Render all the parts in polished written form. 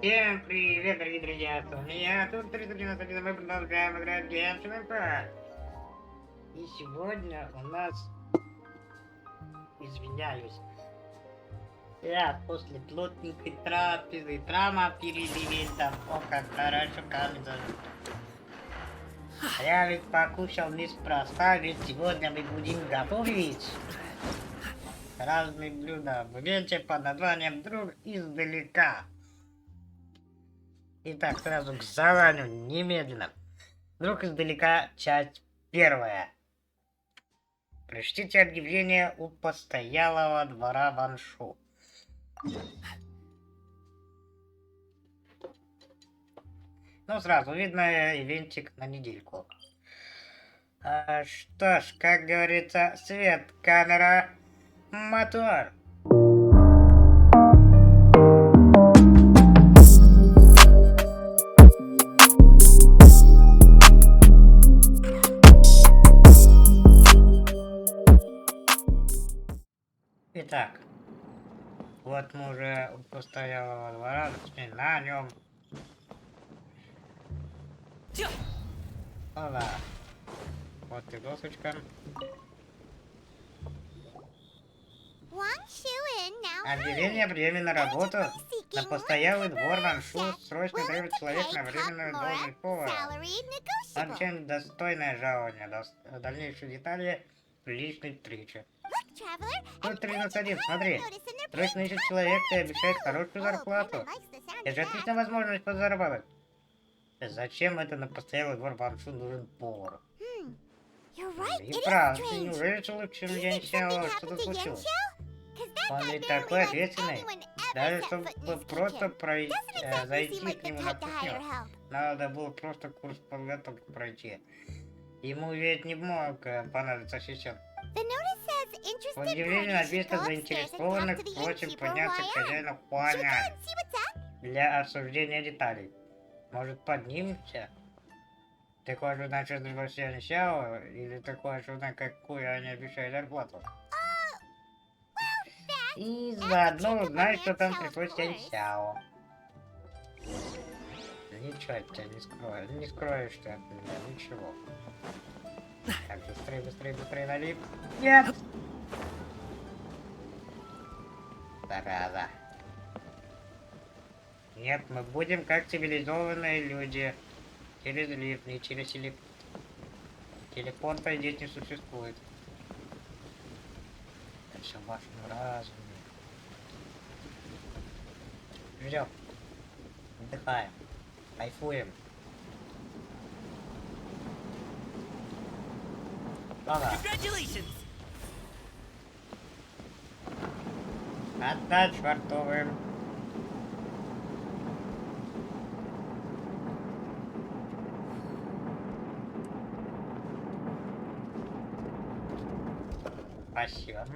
Всем привет, дорогие друзья, с вами я, тут 391, мы продолжаем играть в Genshin. И сегодня у нас, извиняюсь, я после плотненькой трапезы, трама перед ивентом, о, как хорошо кажется. Я ведь покушал неспроста, ведь сегодня мы будем готовить разные блюда в ивенте под названием «Друг, издалека». Итак, сразу к заданию, немедленно. Друг, издалека, часть 1. Прочтите объявление у постоялого двора Ваншу. Ну, сразу видно ивентик на недельку. Что ж, как говорится, свет, камера, мотор. Итак, вот мы уже у постоялого двора, точнее на нем. Ола. Вот и досочка. Объявление о приеме на работу на постоялый двор Ваншу. Срочно требует человек на временную должность повара. Очень достойное жалование. Дальнейшие детали в личной встрече. Тут 13.1, смотри. Срочно ищет человек и обещает хорошую зарплату. Это же отличная возможность подзаработать. Зачем это на постоялый двор Ваншу нужен повар? И правда, неужели целый чем Геншин что-то случилось? Он ведь такой ответственный. Даже чтобы просто зайти к нему на кухню, надо было просто курс подготовки пройти. Ему ведь не мог понадобиться ассистент. В объявлении написано заинтересованных, просим подняться к хозяину Хуаня для обсуждения деталей. Может, поднимемся? Ты хочешь узнать, что другое Сяо, или ты хочешь узнать, какую они обещают зарплату? И заодно узнать, что там пришлось Сяо. Ничего от тебя не скрою. Не скроешь ты от меня ничего. Так, быстрее, быстрее, быстрее налип. Нет! Зараза. Нет, мы будем как цивилизованные люди. Через лифт, не через телефон здесь не существует. Это все в вашем разуме. Ждем. Отдыхаем. Кайфуем. Ага. Отдать швартовым. Спасибо.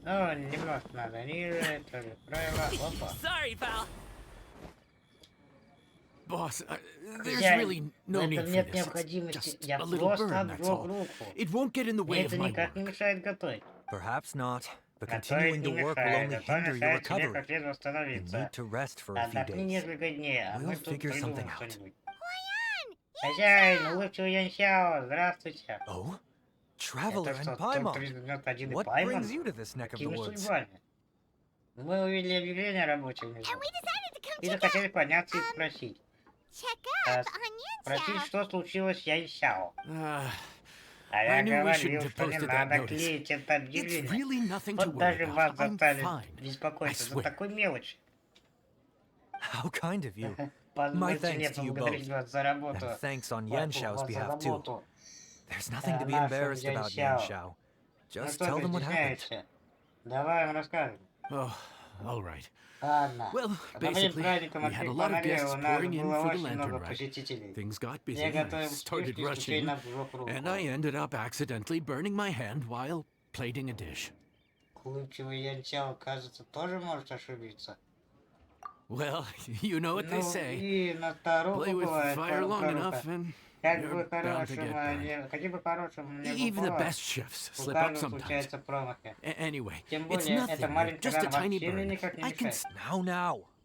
Ну, немножко надо ниже, тоже правило. Опа. Boss, there's really no need for Нет this. необходимости. Just Я a little просто burn, that's обжег all. руку. It won't get in the way Мне of это my никак не work. мешает готовить. Perhaps not, but Готовить continuing не to work will мешает, only зато hinder your мешает тебе recovery. как следует You восстановиться. need to rest for a few Отдохни days. несколько дней, а мы We'll тут figure придумаем something out. что-нибудь. Хозяин, улыбчивый Янсяо, здравствуйте. Oh, Traveler Это что, and топ Paimon. 391 и What Паймон? brings you to this neck of the Какими woods? судьбами? Мы увидели объявление рабочее внизу. И захотели подняться и спросить. Спросить, что случилось с Янсяо. А я I knew we говорил, shouldn't have что не posted надо that notice. клеить это It's объявление. really nothing to Вот worry даже about. вас I'm заставили fine. беспокоиться I за swear. такой мелочи. How kind of you. My Позвольте мне thanks to you поблагодарить both. вас за работу. And thanks on Вас Yanshao's за behalf too. заботу. There's nothing to be Нашим embarrassed about, Янсяо. Yanshao. Ну Just что tell ты them what happened. стесняешься? Давай им расскажем. Oh, all right. Ладно. Well, Перед basically, праздником we had a открыть lot of фонари, guests у нас pouring in было for the очень много lantern ride. посетителей. Things got busy, Я I готовил started спички, rushing, случайно обжег руку. and I ended up accidentally burning my hand while plating a dish. Улыбчивый Янсяо, кажется, тоже может ошибиться. Well, you know what they Ну, say. и на старуху Play with бывает fire long порука. enough, and Как you're бы bound to get burned. каким бы хорошим ни Even был the повар, best chefs у slip up каждого sometimes. случаются промахи. Anyway, Тем it's более, эта nothing, маленькая just a рана tiny вообще мне burn. никак не I can... мешает. Now.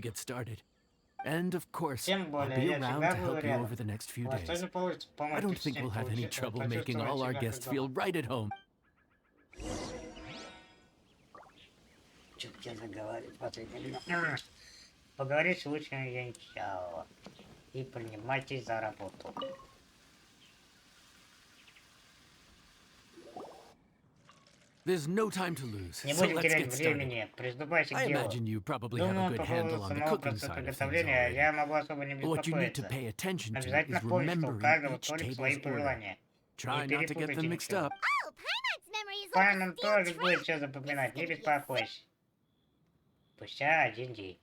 get started. And of course, Тем I'll более, be я around всегда to буду help you рядом. over the next few У вас days. тоже получится I помочь don't think we'll have any trouble making all our guests feel right at home. Чё я заговорил в последнее время? Поговорить лучше Янчао. И принимайтесь за работу. There's no time to lose, Не so будем let's терять get started. времени. Приступайте I к делу. imagine you probably have Думаю, a он good handle попробовал on the самого cooking процесса side of things приготовления, а already. я могу особо не What you need to беспокоиться. pay attention to Обязательно is помни, что у remembering каждого each столика свои table's order. пожелания. Try Не not to get перепутайте them mixed ничего. up. Oh, Paimon's memory is like Паймон a steel тоже trap. будет все запоминать, не беспокойся. Спустя один день.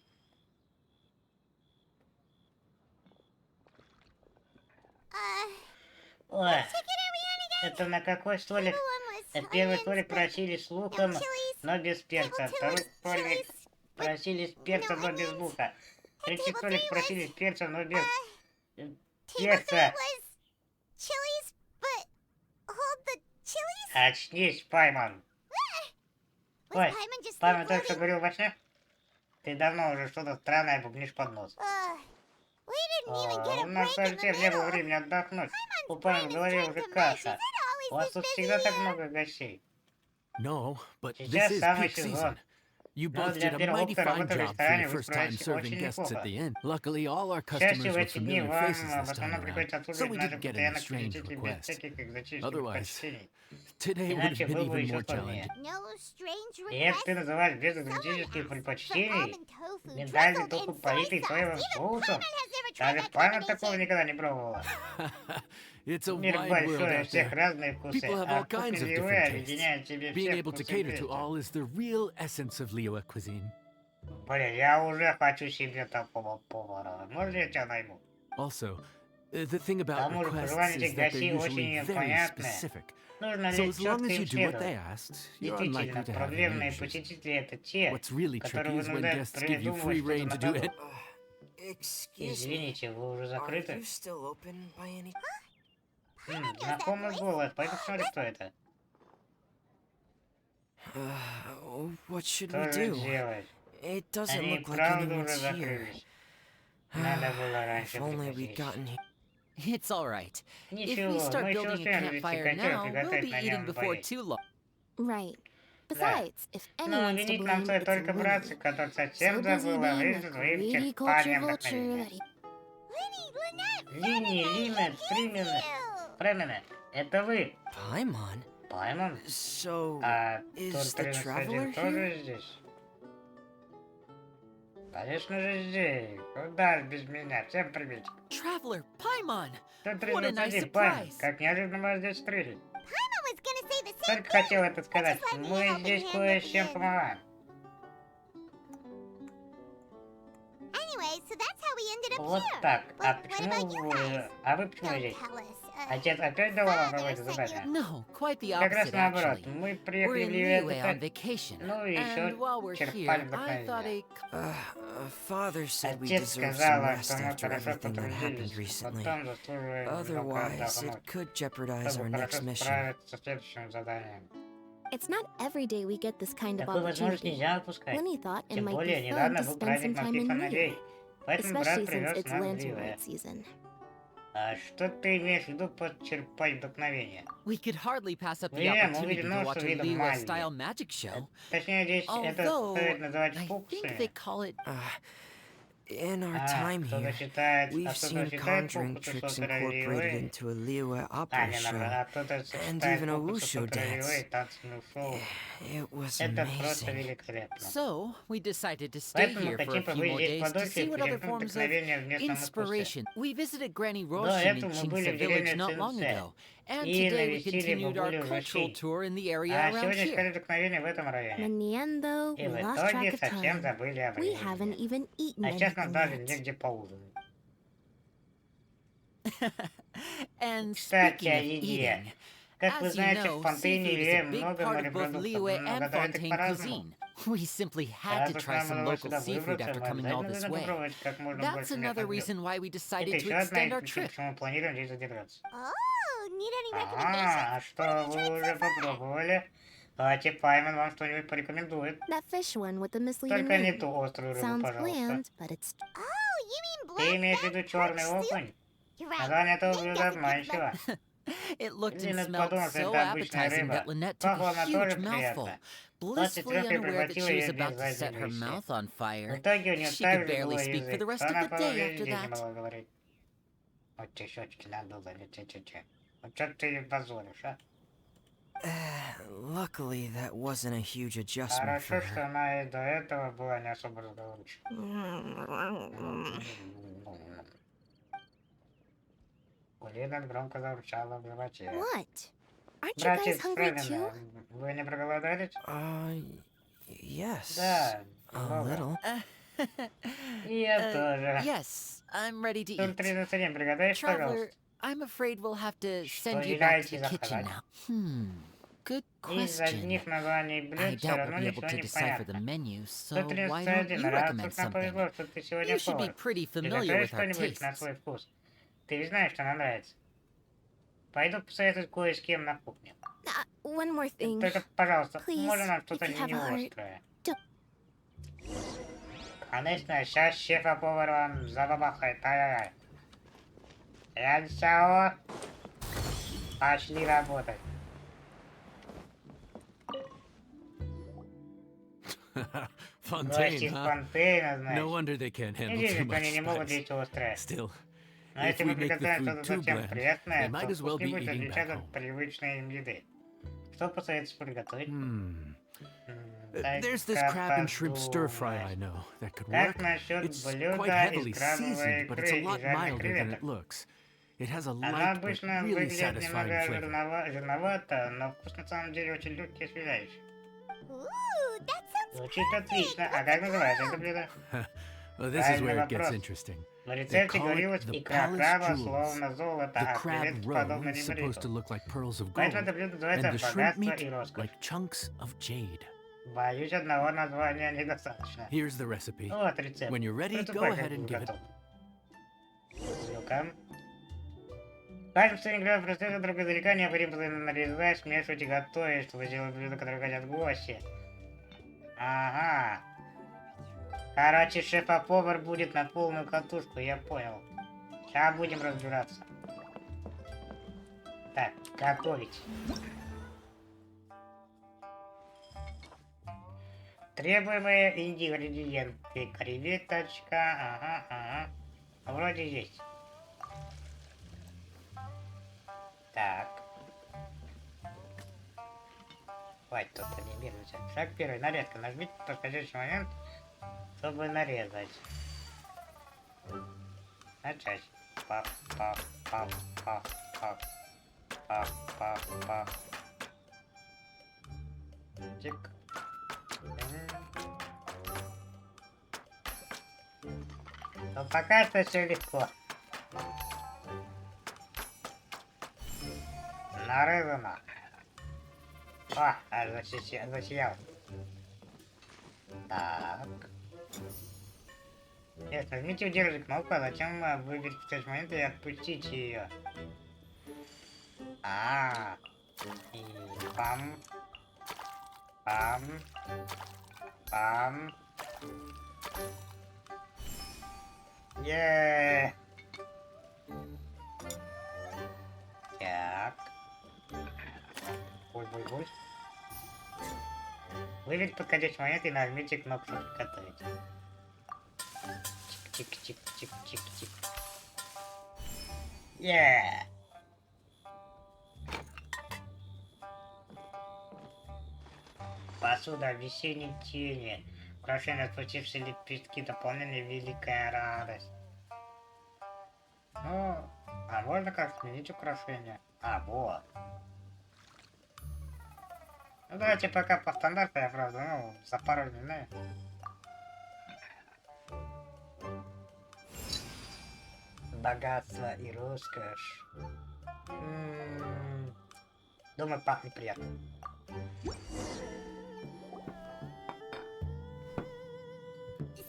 Ой, Ticket are we on again? это на какой столик? One was Первый onions, столик but просили с no луком, chilies. но без перца. Table two Второй was столик chilies, but просили с перцем, но без onions. лука. Третий table столик three просили was, с перцем, но без Table перца. three was chilies, but hold the chilies? Очнись, Паймон. Was Ой, Paimon just Паймон sleep только что floating? говорил во сне? Ты давно уже что-то странное бубнишь под нос. We didn't even get a У нас break in the совсем не было middle. времени отдохнуть. У Paimon's Паймона brain в is голове turned уже to mush. Is каша. it У always вас this тут busy всегда так here? много гостей. No, but this Сейчас is самый peak сезон. season. You Но both для did a первого mighty опыта fine работы в job for ресторане your вы first time справились serving очень guests at неплохо. the inn. Luckily, all our К счастью, customers в were эти дни familiar вам faces в this time основном around, приходится so обслуживать we наших didn't get any постоянных strange посетителей без requests. всяких экзотических Otherwise, предпочтений. today would Иначе have been было бы even еще more сложнее. challenging. No strange И это ты requests? называешь без Someone экзотических asked for предпочтений? almond tofu Миндальный drizzled тофу, in soy политый sauce. соевым Even соусом? Paimon has never tried Даже that Паймон такого combination. никогда не пробовала. It's a Мир wide world большой, у out всех there. разные вкусы, People have а all kinds вкусы of Лиуэ different tastes. объединяют в себе Being все able to вкусы cater to мира. all is the real essence of Liyue cuisine. Блин, я уже хочу себе такого повара. Можно я тебя найму? Also, the thing К about тому же requests пожелания is этих that they're гостей очень usually very непонятные. specific. Нужно So лишь as long четко as you им do what they следовать. asked, you're unlikely Действительно, to have any проблемные issues. посетители это те, What's really которые tricky is when вынуждают guests give you придумывать free что-то reign на to do ходу. it. Excuse me. Извините, вы уже Are закрыты? you still open by any... Знакомый голос, пойду посмотрю, кто это. What should Что we же do? делать? It doesn't Они look like правда anyone's уже here. закрылись. Надо было раньше If only we'd приходить. gotten here. It's all right. If Ничего, we start мы еще building a успеем развести campfire костер и now, we'll приготовить be на eating нем before двоих. too long. Right. Besides, if Но anyone's to винить нам blame, стоит it's только братца, Lily. который So совсем busy забыл о being времени the своим greedy culture черпанием vulture вдохновения. that he... Lenny, Lynette, Линни, Линнет, Фримены, Фремены, это вы, Paimon? Паймон? So, А is тот the 31 traveler тоже here? здесь? Конечно же здесь. Куда ж без меня? Всем привет. Traveler, Paimon! Тот What a nice 31, Паймон. surprise. Как неожиданно вас здесь встретили. Paimon was gonna say the same Только thing. хотел это сказать. Just let me Мы help здесь him кое at с the чем end. помогаем. Anyway, so that's how we ended up Вот here. так. А But what почему about you вы... guys? А вы почему Don't здесь? tell us. Отец опять давал вам Father какое-то sent задание? No, quite the Как раз opposite, наоборот. actually. Мы We're приехали в in Ливию Liyue on отдыхать. vacation, Ну и and еще while we're черпали here, I thought вдохновение. Father said we Отец deserve some сказала, rest что мы after хорошо everything that happened потрудились, recently. потом заслуживаем немного Otherwise, отдохнуть, it could jeopardize our чтобы next хорошо mission. справиться со следующим заданием. It's not every day we get this kind of Такую возможность opportunity. нельзя упускать. Lenny thought it Тем might более, be fun недавно to был spend some праздник time молитвы in ножей, Liyue, поэтому брат especially since привез it's нас в lantern Ливию. light season. А что ты имеешь в виду под черпать вдохновение? we could hardly pass up the Yeah, opportunity movie to watch a видом Liyue-style magic show. Точнее, здесь это Although, стоит называть I think фокусами. they call it... In our time кто-то here, считает, we've кто-то seen считает conjuring фокусы, tricks что incorporated Лиуэ. into a Liyue А, opera не show. нормально, а кто-то and считает even a фокусы, wushu что dance. Лиуэ и танцевальное шоу. It was Это просто amazing. великолепно. So, we decided to stay Поэтому here for хотим a few побыть more здесь days to подольше see и what other почерпнуть forms of вдохновение в местном искусстве. inspiration. We visited Granny До Roshin in этого мы были Chingsa в village деревне not long Цинце ago, and и today we навестили continued our бабулю cultural Жучи. tour in the area А around сегодня here. искали вдохновение в этом районе. In the end, though, И we в lost итоге track of совсем time. забыли о We haven't времени. even eaten А сейчас нам anything даже yet. негде поужинать. And Кстати, speaking о of еде. eating, Как вы as you знаете, know, в Фонтейне seafood is Ливе a big много part of both морепродуктов, Liyue но and готовят их Fontaine по-разному. cuisine. We simply had Раз to уж try нам some удалось local сюда seafood выбраться, after мы coming all обязательно this должны way. попробовать как можно That's больше another местных блюд. reason why we Это decided to еще одна extend из our причин, trip. почему мы планируем здесь задержаться. Oh, need any А recommendations? что вы уже попробовали? Давайте Паймон вам что-нибудь порекомендует. That fish one with the misleading Только не name. ту острую рыбу, Sounds пожалуйста. bland, but it's... Oh, you mean Ты имеешь в виду черный окунь? You're right. Название этого Named блюда as a good обманчиво. It looked and Линет smelled подумал, что so это обычная appetizing рыба. that Lynette took Пахла a она huge тоже mouthful, приятно. blissfully После unaware that she was превратила about её to set her в mouth on В fire. итоге у нее She так could же barely был speak for the язык, rest что of она the половину day after жизни не that. могла говорить. Вот тебе щечки надуло, или че. Вот что ты ей позволишь, а? Luckily, that wasn't a huge adjustment for Хорошо, что her. она и до этого была не особо разговорчива. Линет громко заурчала в животе. What? Aren't you guys Братец hungry too? Фрелина, вы не проголодались? Yes. Да, A немного. little. И я тоже. Yes, I'm ready to Тут eat. 31 пригадаешь, Traveler, пожалуйста. I'm afraid we'll have to Что send you back to желаете the kitchen заказать? now. Good Из question. одних названий I блюд все doubt we'll равно be able ничего to не decipher the понятно. menu, so why don't 131. you Раз recommend тут нам something? повезло, что ты сегодня You should be повар. pretty Ты familiar готовишь with our что-нибудь на tastes. свой вкус? Ты ведь знаешь, что нам нравится. Пойду посоветуюсь кое с кем на кухне. One more thing. Только, пожалуйста, Please, можно нам что-то if you have не a heart, острое? don't- Конечно, сейчас шефа-повар вам забабахает. Ай-яй-яй. Янсяо. Пошли работать. Fontaine, Гости с huh? Фонтейна, No знаешь. wonder they can't handle Видишь, too что они much не могут spice. есть острое. Still, Но if если we мы make the приготовим food что-то too совсем bland, приятное, they might то as well вкус не be будет eating back отличаться home. от привычной им еды. Что посоветуешь приготовить? There's this crab and shrimp stir fry I know that could Как work. насчет It's quite блюда heavily из крабовой seasoned, but it's a икры и lot жареных milder than креветок? it looks. It has a Она light but обычно really выглядит satisfying немного flavor. жирновато, но вкус на самом деле очень легкий и освежающий. Ooh, that sounds Звучит perfect. отлично. А What's как it называется это called? блюдо? Well, this is Правильный where it gets вопрос. interesting. В рецепте call it говорилось the икра palace краба jewels. словно золото, The а crab креветки roe подобно is supposed to нефриту. look like pearls of gold, Поэтому это блюдо and называется the shrimp богатство meat и роскошь. like chunks of jade. Боюсь, одного названия недостаточно. Here's the recipe. Вот рецепт. When you're ready, go Приступай, ahead как and буду give it. готов. Ну-ка. Каждый сырник граф простых друг издалека необходимо нарезать, смешивать и готовить, чтобы сделать блюдо, которое хотят гости. Ага. Короче, шеф-повар будет на полную катушку, я понял. Сейчас будем разбираться. Так, готовить. Требуемые ингредиенты. Креветочка, ага. Вроде есть. Так. Хватит тут анимироваться. Шаг первый. Нарезка. Нажмите в подходящий момент, чтобы нарезать. Начать. Пах. Тик. Но пока что все легко. Нарезано. О, аж засиял. Так. Нет, нажмите удержите кнопку, а затем выберите в тот момент и отпустите ее. И пам. Так. Буль. Выберите подходящий момент и нажмите кнопку «Готовить». Чик-чик-чик-чик-чик-чик. Посуда в весенней тени. Украшения, отпустившие лепестки, дополнили великая радость. Ну, а можно как сменить украшения? Вот. Ну давайте пока по стандарту, я правда, за пару не знаю. Богатство и роскошь. Думаю, пахнет приятно.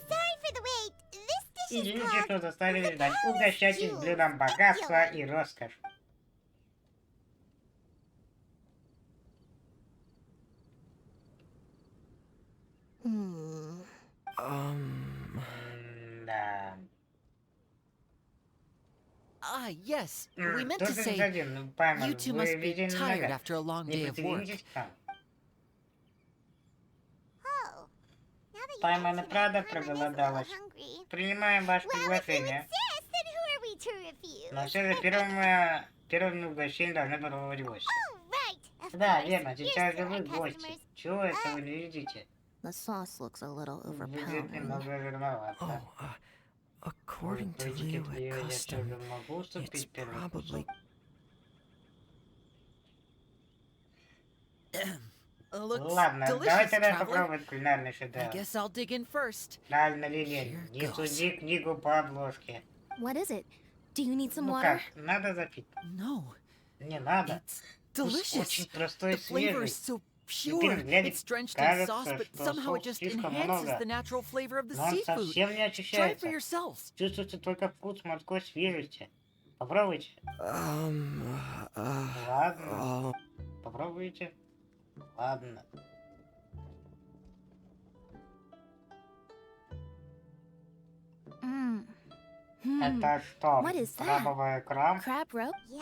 Sorry for the wait. This dish is Извините, called что заставили ждать. Palace Угощайтесь Jewels. блюдом богатства и роскошь. Um, Да. Yes. We meant to Тут say один, ну, Пайма, you two вы must be видели tired наверх. after a long Не day of work. присоединитесь к нам. Oh, now that you Пайма mention it, правда Paimon is a little проголодалась. hungry. Принимаем ваше Well, if you приглашение. insist, then who are we to refuse? Но все же первым угощением должны попробовать гости. Oh, right, of Да, course. верно, You're сейчас же still вы our гости. customers. Чего это вы не едите? The sauce looks a little Выглядит немного жирновато. Oh, according to Устойчики Leo Лео, at я все же custom, могу it's уступить первый probably... кусок. Looks Ладно, delicious, давайте тогда traveler. попробуем кулинарный I шедевр. guess I'll dig in first. Правильно ли нет? Here Не goes. суди книгу по обложке. What is it? Do you need some Ну water? как, надо запить? No, Не надо. it's Вкус delicious. очень простой и The flavor is свежий. so pure. взгляде It's drenched in кажется, sauce, but что somehow it соуса just слишком enhances много. the natural flavor of the Но он seafood. совсем не Try it for ощущается. yourselves. Чувствуется только вкус морской свежести. Попробуйте. Ладно. Попробуйте. Ладно. Hmm. Это что? What is that? Крабовый краб? Crab rope? Yep,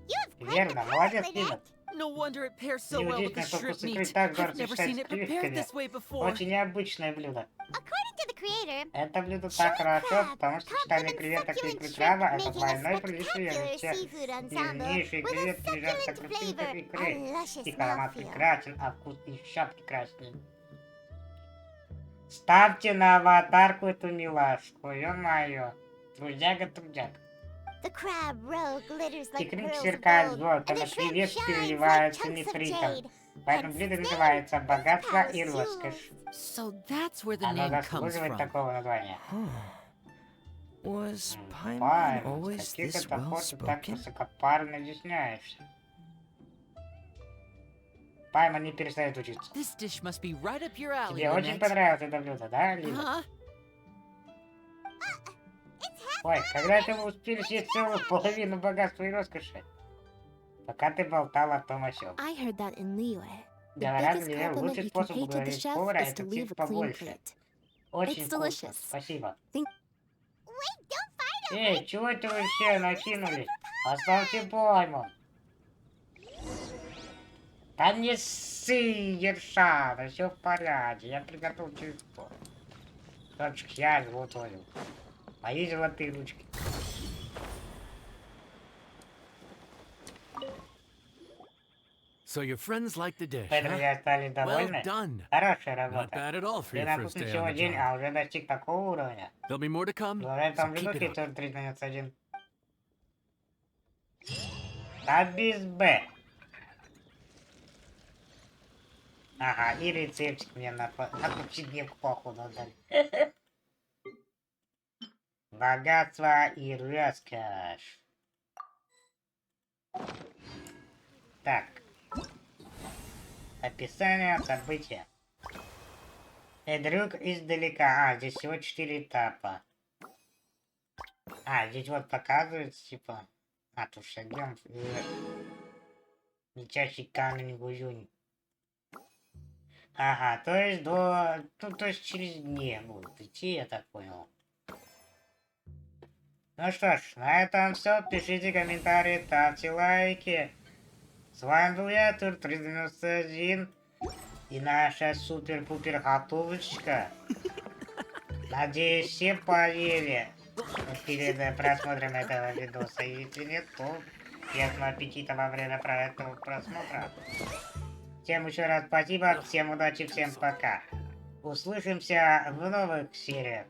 you have quite the Верно, молодец, palate, Лиза. Lynette. No wonder it pairs so well with the Неудивительно, что shrimp вкус икры meat. так I've здорово never сочетается seen с it prepared прививками. this way before. Очень необычное блюдо. According to the creator, Это блюдо shrimp так хорошо, crab, потому что сочетание complements креветок и succulent икры shrimp, краба это making a двойной прилив spectacular свежести. seafood ensemble Древнейшие with a креветки лежат succulent как крупинка flavor, икры. a luscious Их аромат mouthfeel. прекрасен, а вкус еще прекраснее. Ставьте на аватарку эту милашку, ё-моё. Трудяга. The crab roe glitters like Икринки pearls of сверкают gold, золотом, and а the shrimp креветки shines like переливаются chunks of нефритом. jade. Поэтому блюдо называется «Богатство и роскошь». So that's where the Оно name comes заслуживает from. такого названия. Was Paimon Пайм, always с каких this это well пор ты так spoken? высокопарно изъясняешься? Пайма не перестает учиться. This dish must be right up your alley, Тебе очень Lynette. понравилось это блюдо, да, Лиза? Huh? Ой, когда это вы успели съесть целую половину богатства и роскоши? Пока ты болтал о том о сём. I heard that in Liyue. The Говорят, biggest Лео, compliment лучший you can способ pay to the уговорить chef повара is это to съесть leave a clean побольше. plate. Очень It's вкусно, delicious. спасибо. Wait, don't fight over Эй, чего это вы все накинули? Оставьте Пайму. Да не ссы, Ершана, все в порядке, я приготовил через пол. Точка, я изготовил. Мои золотые ручки. So your friends like the dish, Поэтому huh? я остались Well довольны. done. Хорошая Not работа. bad at all for Ты your на first вкусный day всего on the день, job. а уже достиг такого уровня. There'll be more to come, Говорят, so там keep блюдо, it up. который 3 1. А без Б. Ага, и рецептик мне на повседневку походу отдали. Богатство и роскошь. Так. Описание события. Друг издалека. А, здесь всего 4 этапа. А, здесь вот показывается, типа... А, тут шагом... Летящий камень гузюнь. Ага, то есть до... Ну, то есть через дни будут идти, я так понял. Ну что ж, на этом все. Пишите комментарии, ставьте лайки. С вами был я, Тур 391. И наша супер-пупер готовочка. Надеюсь, все поели перед просмотром этого видоса. Если нет, то приятного аппетита во время этого просмотра. Всем еще раз спасибо, всем удачи, всем пока. Услышимся в новых сериях.